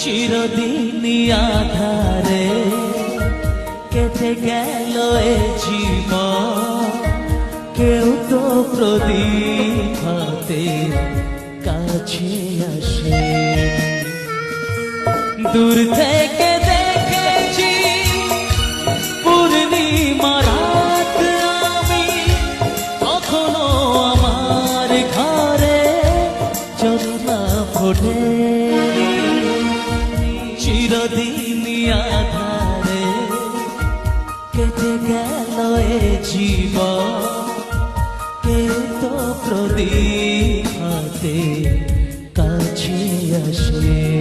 চিরদিনই আধারে কেটে গেল এ জীবন, কেউ তো প্রদীপ হাতে কাছে আসে। দূর থেকে দেখেছি পূর্ণিমা রাত আমি, কখনো আমার ঘরে জ্যোৎস্না ফোটে। চিরদিনই আধারে কেটে গেল এ জীবন, কেউ তো প্রদীপ হাতে কাছে আসে।